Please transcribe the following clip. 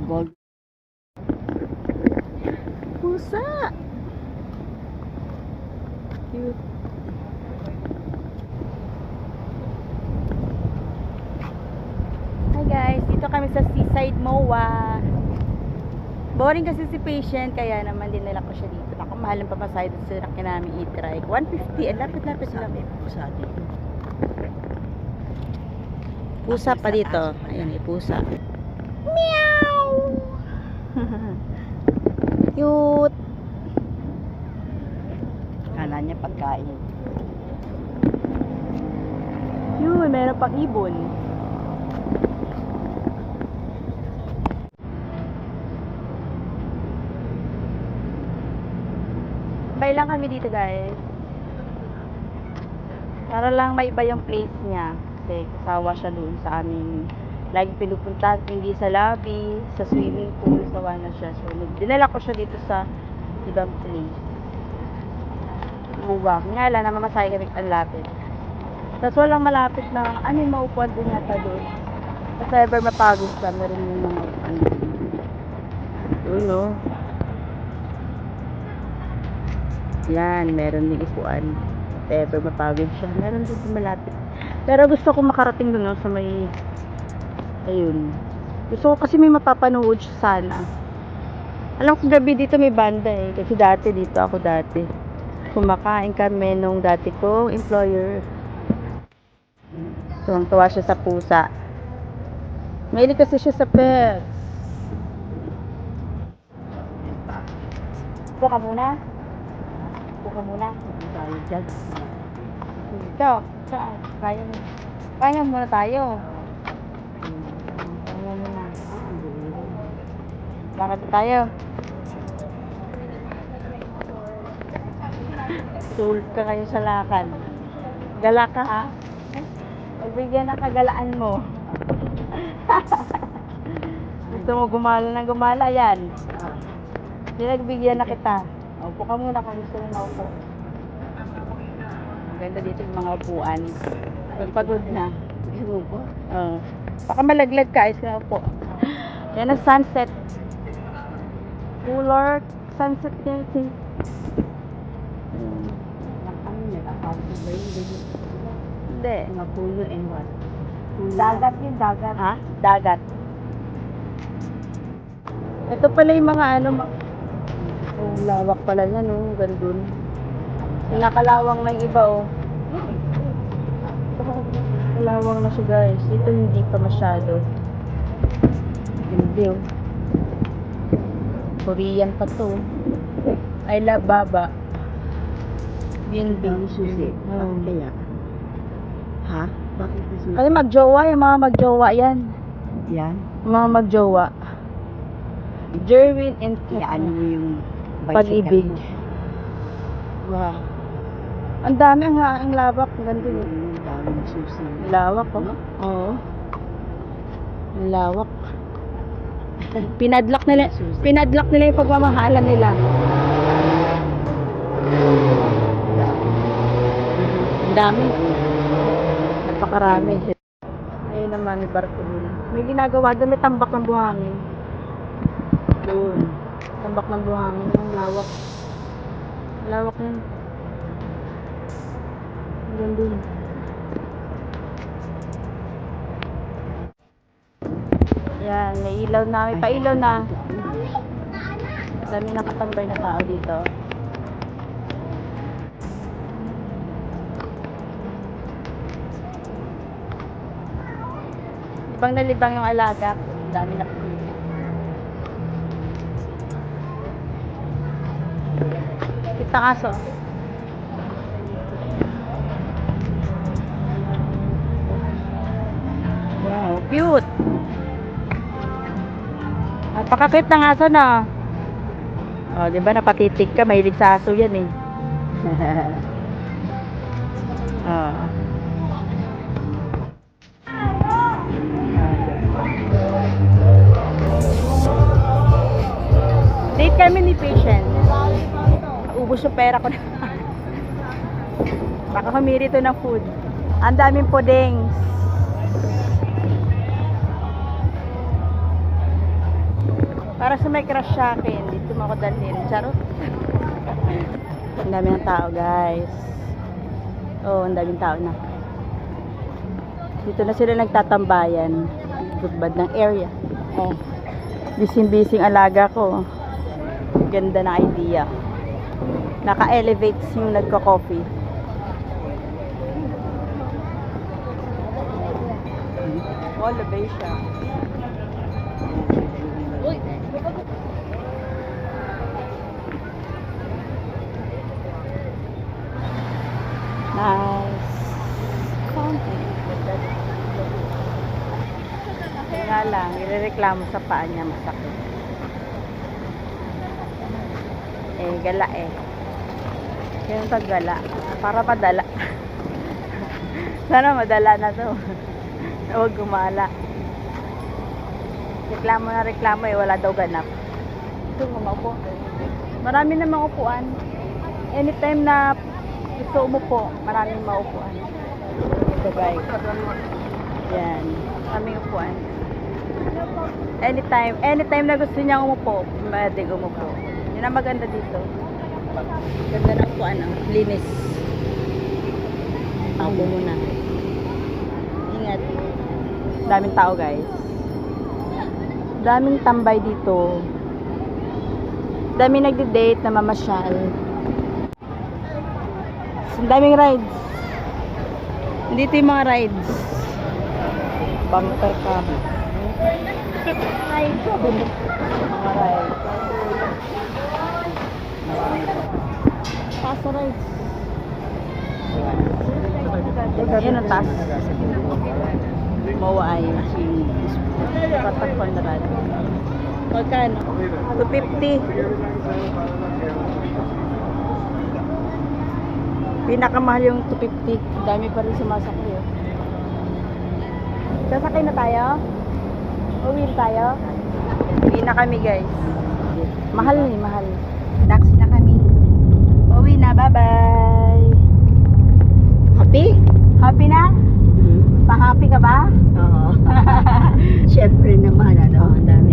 Gold. Pusa! Cute. Hi guys, dito kami sa Seaside MOA. Boring kasi si patient, kaya naman dinala ko siya dito. Naku, mahal ang pamasahe dito sa rakin namin i-trike. 150, ang lapit-lapit lang. Pusa dito. Pusa pa dito. Ayan, may pusa. Meow! Cute! Kala niya pagkain. Yun, meron pang ibon. Bay lang kami dito guys. Para lang may iba yung place niya. Kasi kasawa siya doon sa aming lagi pinupunta. Hindi sa lobby, sa swimming pool, sawa na siya. So, dinala ko siya dito sa ibang place. Uwa. Nga lang, namamasaya kami ang lapit. Tapos walang malapit na, ano yung maupuan din yata doon. Kasi ever mapagod ka, meron yung mga upuan doon. Doon, no? Yan, meron yung upuan. If ever mapagod siya, meron doon malapit. Pero gusto ko makarating doon, no, sa may, ayun. Gusto ko kasi may mapapanood siya sana. Alam ko gabi dito may banda eh. Kasi dati dito ako dati. Kumakain kami nung dati kong employer. Tuwang-tuwa siya sa pusa. Mahilig kasi siya sa pets. Upo ka muna. Upo ka muna. Tayo dyan. Dito. Saan? Kaya mo. Kaya muna tayo. Kaya muna. Lakad tayo. Sul ka kayo sa lakad. Gala ka ha. Pagbigyan ng kagalaan mo. Gusto mo gumala ng gumala yan. Pinagbigyan na kita. Upo ka muna kung gusto mo maupo. Maganda dito yung mga upuan. Pagpagod na. Gusto mo po? Baka malaglag ka, ayos ka na upo. Yan ang sunset. Cooler sunset yan. Ano niya? Ako ba yung ganyan? Hindi. Mga puno and what? Dagat yun, dagat. Ha? Dagat. Ito pala yung mga ano, oh, lawak pala yan, oh, gandun. Nakalawang na yung iba, oh. Kalawang na siya, guys. Ito hindi pa masyado. Hindi, oh. Korean pa to. I love Baba. BNB. Ang susi. Bakit kaya? Ha? Bakit susi? Kasi magjowa, yung mga magjowa yan. Yan? Yung mga magjowa. Jerwin and Yan mo yung Pag-ibig. Wow. Ang dami ang lawak. Ang ganda yun. Ang daming susi. Lawak, oh. Oo. Ang lawak. Pinadlock nila yung pagmamahalan nila. Ang dami. Napakarami. Ayun naman, may barko dun. May ginagawa doon, may tambak ng buhangin. Doon. Tambak ng buhangin. Ang lawak. Lawak yun. Hanggang dun. Yan, may ilaw na. May pailaw na. Dami nakatambay na tao dito. Libang na libang yung alaga. Dami na. Kita kaso. Wow, cute. Napaka-cute ng aso na. Oh, di ba napatitig ka, mahilig sa aso 'yan eh. Oh. Date kami ni patient. Ubus yung pera ko na. Baka humiri to ng food. Ang daming pudings. Para sa may crush sa akin, dito mo ako dalhin. Charot. Ang dami ng tao, guys. Oh, ang daming tao na. Dito na sila nagtatambayan. Budbad ng area. Oh. Bising-bising alaga ko. Ganda na idea. Naka-elevate yung nagko-coffee. Elevation. Uy! Nice. Kaya lang, irereklamo sa paa niya masakit. Gala eh. Yung paggala. Para padala. Sana madala na to. Huwag gumala. Reklamo na reklamo wala daw ganap. Ito, umaupo. Marami namang upuan. Anytime na gusto umupo, maraming maupuan. Ito guys. Yan. Maraming upuan. Anytime na gusto niyang umupo, pwedeng umupo. Yun ang maganda dito. Ganda ng upuan, linis. Ako muna. Ingat. Daming tao guys. Daming tambay dito. Daming nagde-date na mamasyal. Ang daming rides. Dito yung mga rides. Bumper cab. Mga rides. Paso rides. Ayan ang taas. Mawa ay patak Conrad. Magkano? 250. Pinakamahal yung 250. Dami pa rin sumasakay. Sasakay na tayo? Uwi na tayo? Uwi na kami guys. Mahal ni, mahal. Taxi na kami. Uwi na, bye-bye. Happy? Happy na? Pa-happy ka ba? Oo. Siyempre naman, ano. Oh, ang dami